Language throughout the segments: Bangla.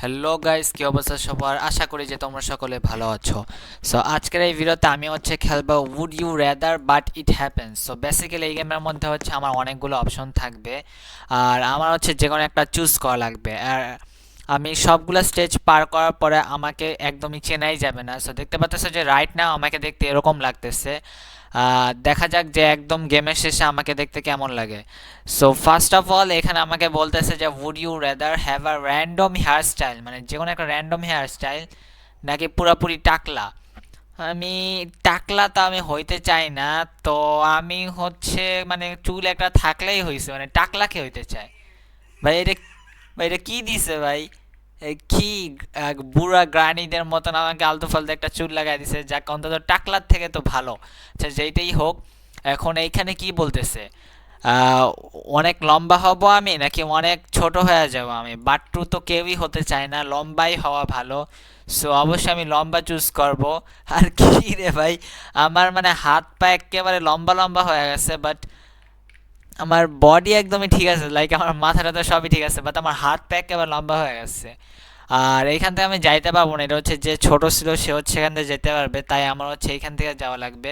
হ্যালো গাইস, কি অবস্থা সবার? আশা করি যে তোমরা সকলে ভালো আছো। সো আজকের এই ভিডিওতে আমি খেলবো would you rather but it happens. So basically এই গেমের মধ্যে আমার অনেকগুলো অপশন থাকবে, আর আমার যে কোনো একটা চুজ করা লাগবে। আর আমি সবগুলো স্টেজ পার করার পরে আমাকে একদমই চেনাই যাবে না। সো দেখতে পাচ্ছ যে রাইট নাও আমাকে দেখতে এরকম লাগতেছে। দেখা যাক যে একদম গেমের শেষে আমাকে দেখতে কেমন লাগে। সো ফার্স্ট অফ অল এখানে আমাকে বলতেছে যে would you rather have a random hair style, মানে যে কোনো একটা র্যান্ডম হেয়ার স্টাইল, নাকি পুরোপুরি টাকলা। আমি টাকলা তো আমি হইতে চাই না। তো আমি মানে চুল একটা থাকলেই হয়েছে, মানে টাকলাকে হইতে চাই। ভাই এটা, ভাই এটা কি দিছে ভাই? কি বুড়া গ্রানিদের মতন আমাকে আলতু ফালতু একটা চুল লাগাই দিছে, যাক অন্তত টাকলার থেকে তো ভালো। আচ্ছা যেইটাই হোক, এখন এইখানে কি বলতেছে? আহ, অনেক লম্বা হব আমি নাকি অনেক ছোট হয়ে যাব আমি? বাট্টু তো কেউই হতে চায় না, লম্বাই হওয়া ভালো। সো অবশ্যই আমি লম্বা চুজ করব। আর কি রে ভাই, আমার মানে হাত পা একেবারে লম্বা লম্বা হয়ে গেছে, বাট আমার বডি একদমই ঠিক আছে, লাইক আমার মাথাটা তো সবই ঠিক আছে, বাট আমার হাত পা একেবারে লম্বা হয়ে গেছে। আর এইখান থেকে আমি যাইতে পারবো না, এটা যে ছোট ছিল সে এখান থেকে যেতে পারবে, তাই আমার এইখান থেকে যাওয়া লাগবে।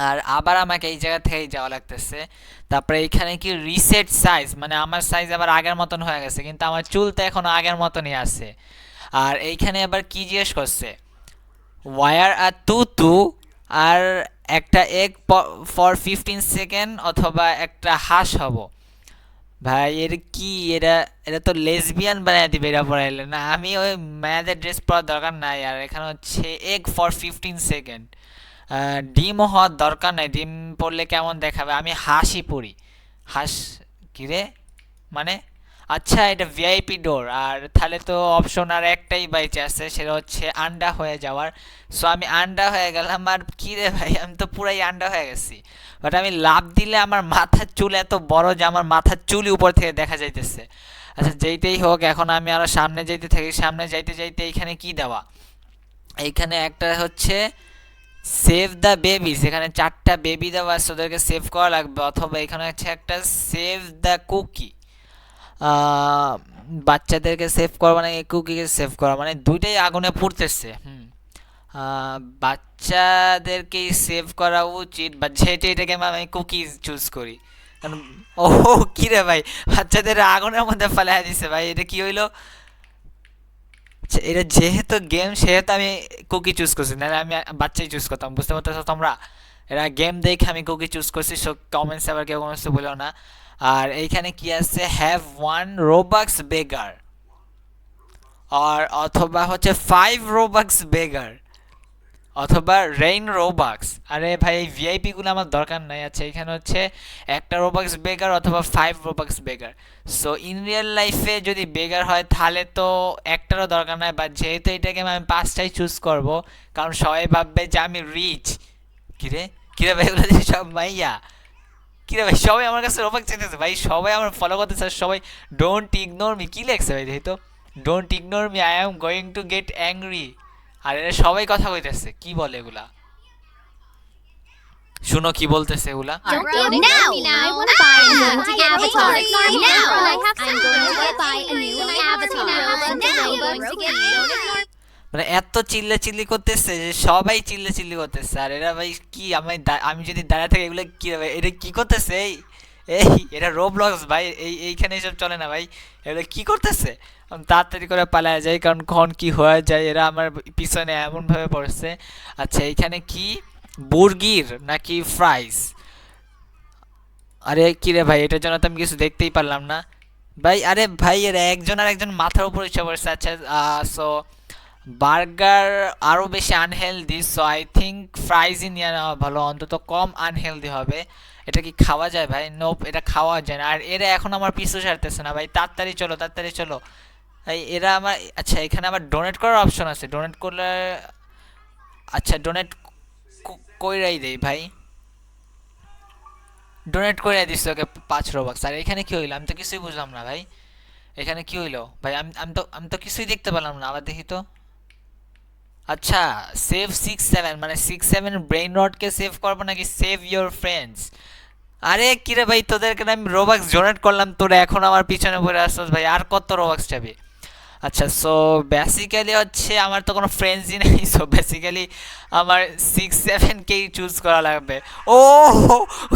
আর আবার আমাকে এই জায়গা থেকেই যাওয়া লাগতেছে। তারপরে এইখানে কি রিসেট সাইজ, মানে আমার সাইজ আবার আগের মতন হয়ে গেছে, কিন্তু আমার চুল তো এখনো আগের মতনই আছে। আর এইখানে আবার কি জিজ্ঞেস করছে? ওয়ার আর টু আর একটা এগ ফর 15 সেকেন্ড, অথবা একটা হাঁস হব। ভাই এর কি, এটা এটা তো লেসবিয়ান বানায় দিবে এটা পড়াইলে না। আমি ওই মেয়েদের ড্রেস পরার দরকার নাই। আর এখানে এগ ফর 15 সেকেন্ড। ডিমও হওয়ার দরকার নাই, ডিম পড়লে কেমন দেখাবে? আমি হাঁসই পড়ি। হাঁস কি রে, মানে আচ্ছা এটা ভিআইপি ডোর, আর তাহলে তো অপশন আর একটাই বাইচে আছে, সেটা আন্ডা হয়ে যাওয়ার। সো আমি আন্ডা হয়ে গেলাম। আর কি রে ভাই, আমি তো পুরাই আন্ডা হয়ে গেছি। বাট আমি লাভ দিলে আমার মাথার চুল এত বড় যে আমার মাথার চুলই উপর থেকে দেখা যাইতেছে। আচ্ছা যেইটাই হোক, এখন আমি আরো সামনে যাইতে থাকি। সামনে যাইতে যাইতে এইখানে কি দেওয়া? এইখানে একটা সেভ দ্য বেবিস, এখানে 4টা বেবি দেওয়া আছে, ওদেরকে সেভ করা লাগবে। অথবা এখানে একটা সেভ দ্য কুকি, বাচ্চাদেরকে সেভ করা মানে কুকিকে সেভ করা, মানে দুইটাই আগুনে পুড়তেছে। বাচ্চাদেরকেই সেভ করা উচিত, বা যেটা এটাকে আমি কুকি চুজ করি। কারণ ও, কি রে ভাই, বাচ্চাদের আগুনের মধ্যে ফেলাই দিছে ভাই, এটা কি হইলো? আচ্ছা, এটা যেহেতু গেম সেহেতু আমি কুকি চুজ করছি, নাহলে আমি বাচ্চাই চুজ করতাম। বুঝতে পারতেছো তোমরা? এরা গেম দেখে আমি কুকি চুজ করছি। সো কমেন্টস আবার কেউ কোনো কিছু বলো না। আর এইখানে কি আছে? হ্যাভ ওয়ান রোবাক্স বেগার, আর অথবা 5 রোবাক্স বেগার, অথবা রেইন রোবাক্স। আরে ভাই এই ভিআইপি গুলো আমার দরকার নাই। আচ্ছা এখানে একটা রোবাক্স বেগার অথবা 5 রোবাক্স বেগার। সো ইন রিয়েল লাইফে যদি বেগার হয় তাহলে তো একটারও দরকার নাই, বা যেহেতু এটাকে আমি 5টাই চুজ করব, কারণ সবাই ভাববে যে আমি রিচ। কিরে, কিরে ভাই, এগুলো সব মাইয়া। কিরে ভাই, সবাই আমার কাছে রোবাক্স চাইতেছে ভাই, সবাই আমার ফলো করতেছে, সবাই ডোন্ট ইগনোর মি। কি লেখছে ভাই দেখি তো? Don't ignore me, I am going to get angry. আর এরা সবাই কথা কইতেছে, কি বলে এগুলা? শুনো কি বলতেছে এগুলা। Don't ignore me now. I want to buy a new avatar. Now. I'm going to buy a new avatar. Now. I'm going to get মানে এত চিল্লা চিল্লি করতেছে যে সবাই চিল্লা চিল্লি করতেছে। আর এরা ভাই কি, আমি যদি দাঁড়া থাকি এগুলো কি ভাই, এটা কি করতেছে? এই এই এটা রোবলক্স ভাই, এইখানে এসব চলে না ভাই। এগুলো কি করতেছে? আমি তাড়াতাড়ি করে পালায় যাই, কারণ কখন কি হয়ে যায়, এরা আমার পিছনে এমন ভাবে পড়ছে। আচ্ছা এইখানে কি? বুর্গির নাকি ফ্রাইস? আরে কি রে ভাই, এটার জন্য তো আমি কিছু দেখতেই পারলাম না ভাই। আরে ভাই এর একজন আর একজন মাথার উপর উঠে পড়ছে। আচ্ছা সো বার্গার আরও বেশি আনহেলদি, সো আই থিঙ্ক ফ্রাইজই নিয়ে নেওয়া ভালো, অন্তত কম আনহেলদি হবে। এটা কি খাওয়া যায় ভাই? নোপ, এটা খাওয়া যায় না। আর এরা এখন আমার পিছু ছাড়তেছে না ভাই, তাড়াতাড়ি চলো তাড়াতাড়ি চলো। এই এরা আমার, আচ্ছা এখানে আবার ডোনেট করার অপশন আছে, ডোনেট করলে আচ্ছা ডোনেট কইরাই দেই ভাই। ডোনেট করে দিচ্ছে ওকে 5 রোবাক্স। আর এখানে কি হইলো? আমি তো কিছুই বুঝলাম না ভাই, এখানে কি হইলো ভাই? আমি তো কিছুই দেখতে পেলাম না, আবার দেখি তো। আচ্ছা সেভ 6-7, মানে 6-7 ব্রেইন রডকে সেভ করবো নাকি সেভ ইয়োর ফ্রেন্ডস? আরে কিরে ভাই, তোদেরকে আমি রোবাক্স ডোনেট করলাম, তোরা এখন আমার পিছনে পড়ে আসছিস ভাই, আর কত রোবাক্স চাবি? আচ্ছা, সো বেসিক্যালি হচ্ছে আমার তো কোনো ফ্রেন্ডসই নেই, সো বেসিক্যালি আমার 6-7 কেই চুজ করা লাগবে। ও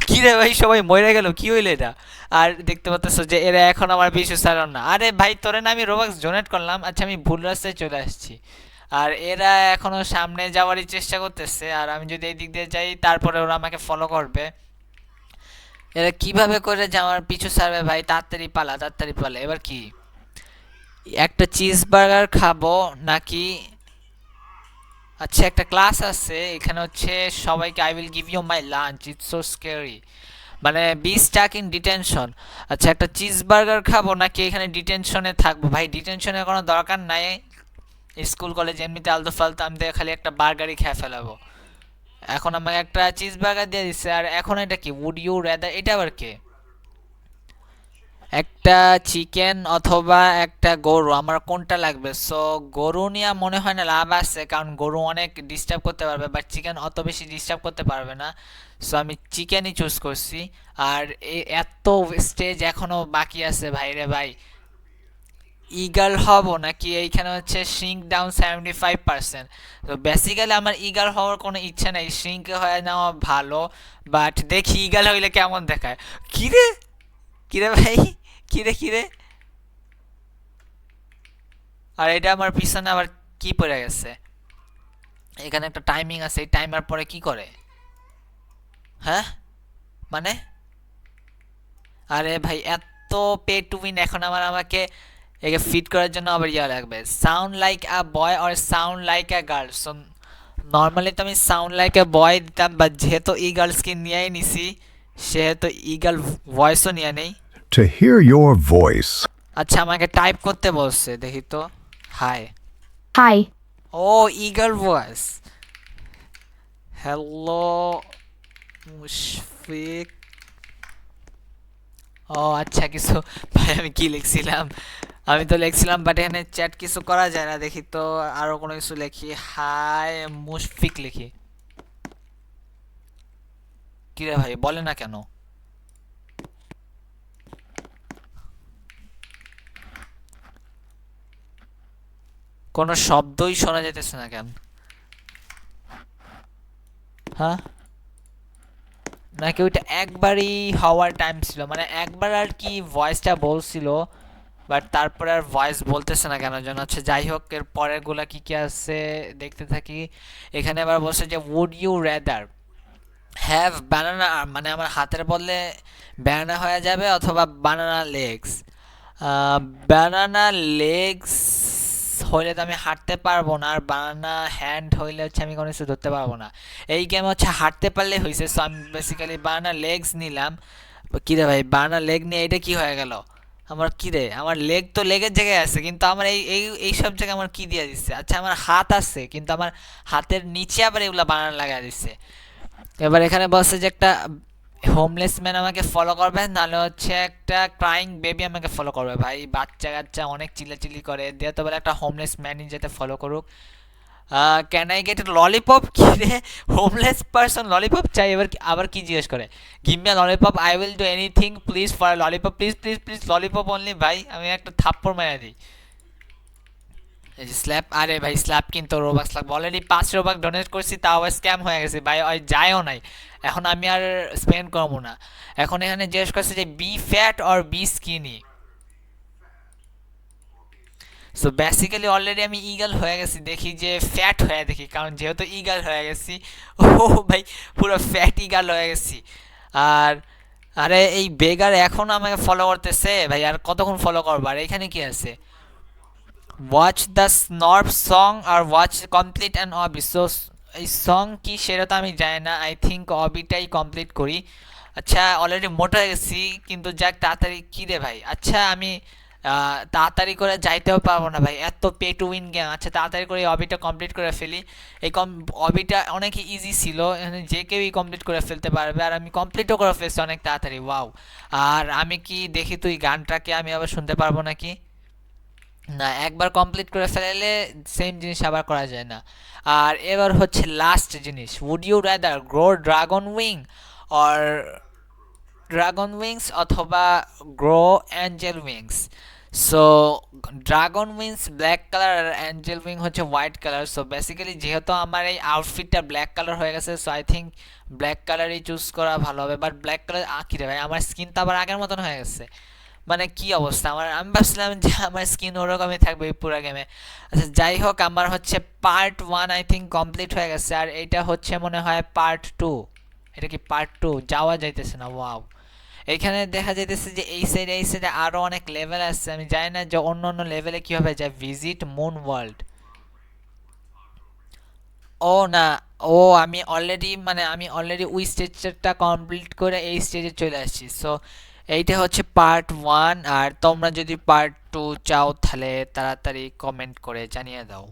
কি রে ভাই, সবাই মরে গেল, কি হইলো এটা? আর দেখতে পাচ্ছ যে এরা এখন আমার পিছু ছাড়ল না। আরে ভাই, তোরে না আমি রোবাক্স ডোনেট করলাম, আচ্ছা আমি ভুল রাস্তায় চলে আসছি। আর এরা এখনো সামনে যাওয়ারই চেষ্টা করতেছে, আর আমি যদি এই দিক দিয়ে যাই তারপরে ওরা আমাকে ফলো করবে। এরা কিভাবে করে যে আমার পিছু ছাড়বে ভাই? তাড়াতাড়ি পালা, তাড়াতাড়ি পালা। এবার কি একটা চিজ বার্গার খাবো নাকি? আচ্ছা, একটা ক্লাস আছে এখানে হচ্ছে সবাইকে I will give you my lunch, it's so scary, মানে বি স্টাক ইন ডিটেনশন। আচ্ছা, একটা চিজ বার্গার খাবো নাকি এখানে ডিটেনশনে থাকবো? ভাই ডিটেনশনের কোনো দরকার নাই, স্কুল কলেজ এমনিতে আলতু ফালতু, আমি তো খালি একটা বার্গারই খেয়ে ফেলাবো। এখন আমাকে একটা চিজ বার্গার দিয়ে দিচ্ছে, আর এখন এটা কি উড ইউ রেদার? এটা আবার কে? একটা চিকেন অথবা একটা গরু, আমার কোনটা লাগবে? সো গরু নিয়ে মনে হয় না লাভ আছে, কারণ গরু অনেক ডিস্টার্ব করতে পারবে, বাট চিকেন অত বেশি ডিস্টার্ব করতে পারবে না। সো আমি চিকেনই চুজ করছি। আর এত স্টেজ এখনো বাকি আছে ভাই রে ভাই। ইগাল হব নাকি এইখানে হচ্ছে শ্রিঙ্ক ডাউন 75%? তো বেসিক্যালি আমার ইগাল হওয়ার কোনো ইচ্ছা নেই, শ্রিঙ্ক হয়ে নেওয়া ভালো। বাট দেখি ইগাল হইলে কেমন দেখায়। কিরে কিরে ভাই, কিরে কিরে? আর এটা আমার পিছনে আবার কি পড়ে গেছে? এখানে একটা টাইমিং আছে, এই টাইমার পরে কি করে? হ্যাঁ, মানে আরে ভাই এত পে টু উইন, এখন আমাকে একে ফিট করার জন্য আবার ইয়া লাগবে, sound like a boy or sound like a girl. So normally তো আমি সাউন্ড লাইক আ বয় দিতাম, বাট যেহেতু ই গার্লসকে নিয়েই নিছি সেহেতু ই গার্ল ভয়েসও নিয়ে নেই। To hear your voice, আচ্ছা, আমাকে টাইপ করতে বলছে, দেখি তো। হাই। Hi. ও, ইগার ভয়েস। হ্যালো মুশফিক। ও আচ্ছা, কিছু ভাই আমি কি লিখছিলাম? আমি তো লিখছিলাম, বাট এখানে চ্যাট কিছু করা যায় না, দেখি তো আরো কোনো কিছু লিখি। হাই মুশফিক লিখি। কি রে ভাই, বলে না কেন? কোনো শব্দই শোনা যেতেছে না কেন? হ্যাঁ, নাকি ওইটা একবারই হওয়ার টাইম ছিল, মানে একবার আর কি ভয়েসটা বলছিল, বাট তারপরে আর ভয়েস বলতেছে না কেন যেন। হচ্ছে যাই হোক, এর পরের গুলা কি কি আছে দেখতে থাকি। এখানে আবার বলছে যে উড ইউ রেদার হ্যাভ বানানা, মানে আমার হাতের বদলে ব্যানানা হয়ে যাবে, অথবা বানানা লেগস। বানানা লেগস হইলে তো আমি হাঁটতে পারবো না, আর বানানা হ্যান্ড হইলে হচ্ছে আমি কোনো কিছু ধরতে পারবো না। এই গেম হচ্ছে হাঁটতে পারলে হয়েছে, সো আমি বেসিক্যালি বানানা লেগস নিলাম। কি রে ভাই, বানানা লেগ নিয়ে এটা কি হয়ে গেল? আমার কি রে, আমার লেগ তো লেগের জায়গায় আছে, কিন্তু আমার এই এই এই সব জায়গায় আমার কি দিয়ে দিচ্ছে? আচ্ছা, আমার হাত আছে, কিন্তু আমার হাতের নিচে আবার এগুলা বানানা লাগা দিচ্ছে। এবার এখানে বলছে যে একটা হোমলেস ম্যান আমাকে ফলো করবে, নাহলে হচ্ছে একটা ক্রাইং বেবি আমাকে ফলো করবে। ভাই বাচ্চা কাচ্চা অনেক চিল্লাচিল্লি করে, দিয়ে তো বলে একটা হোমলেস ম্যানই যেতে ফলো করুক। Can I get lollipop? কি রে, হোমলেস পারসন ললিপপ চাই? এবার আবার কি জিজ্ঞেস করে? Give me lollipop, I will do anything please for lollipop, please please please lollipop only. ভাই আমি একটা থাপ্পড় মেরে দিই। এই যে স্ল্যাপ, আরে ভাই স্ল্যাপ কিন্তু রোবাক্স লাগবে, অলরেডি 5 রোবাক ডোনেট করছি, তাও স্ক্যাম হয়ে গেছে ভাই, ওই যায়ও নাই। এখন আমি আর স্পেন্ড করবো না। এখন এখানে জিজ্ঞেস করছে যে be fat or be skinny. So basically already আমি ইগাল হয়ে গেছি, দেখি যে ফ্যাট হয়ে দেখি, কারণ যেহেতু ইগাল হয়ে গেছি, ও ভাই পুরো ফ্যাট ইগাল হয়ে গেছি। আর আরে এই বেগার এখন আমাকে ফলো করতেছে ভাই, আর কতক্ষণ ফলো করবো? আর এখানে কি আছে? ওয়াচ দ্য স্নর্প সং আর ওয়াচ কমপ্লিট অ্যান্ড অবি। সো এই সং কি সেটা তো আমি জানি না, আই থিঙ্ক অবিটাই কমপ্লিট করি। আচ্ছা, অলরেডি মোটা হয়ে গেছি, কিন্তু যাক তাড়াতাড়ি। কী রে ভাই, আচ্ছা আমি তাড়াতাড়ি করে যাইতেও পারবো না ভাই, এত পে টু উইন গেম। আচ্ছা তাড়াতাড়ি করে এই অবিটা কমপ্লিট করে ফেলি। এই অবিটা অনেক ইজি ছিল, এখানে যে কেউই কমপ্লিট করে ফেলতে পারবে, আর আমি কমপ্লিটও করে ফেলছি অনেক তাড়াতাড়ি। ওয়াও! আর আমি কি দেখি তুই গানটাকে আমি আবার শুনতে পারবো নাকি? না, একবার কমপ্লিট করে ফেললে সেম জিনিস আবার করা যায় না। আর এবার হচ্ছে লাস্ট জিনিস, would you rather grow dragon wing or dragon wings অথবা grow angel wings? So dragon wings black colour আর অ্যাঞ্জেল উইং হচ্ছে হোয়াইট কালার। সো বেসিক্যালি যেহেতু আমার এই আউটফিটটা ব্ল্যাক কালার হয়ে গেছে, সো আই থিঙ্ক ব্ল্যাক কালারই চুজ করা ভালো হবে। বাট ব্ল্যাক কালার কি রে ভাই, আমার স্কিন তো আবার আগের মতন হয়ে গেছে, মানে কি অবস্থা আমার, আমি ভাবছিলাম যে আমার স্কিন ওরকমই থাকবে এই পুরো গেমে। আচ্ছা যাই হোক, আমার হচ্ছে পার্ট 1 আই থিঙ্ক কমপ্লিট হয়ে গেছে, আর এটা হচ্ছে মনে হয় পার্ট 2। এটা কি পার্ট 2? যাওয়া যাইতেছে না, ওয়াও। এখানে দেখা যাইতেছে যে এই সাইডে আরো অনেক লেভেল আছে, আমি জানি না যে অন্য অন্য লেভেলে কিভাবে যায়। ভিজিট মুন ওয়ার্ল্ড, ও না, ও আমি অলরেডি ওই স্টেজটা কমপ্লিট করে এই স্টেজে চলে আসছি। সো এইটা হচ্ছে পার্ট 1, আর তোমরা যদি পার্ট 2 চাও তাহলে তাড়াতাড়ি কমেন্ট করে জানিয়ে দাও।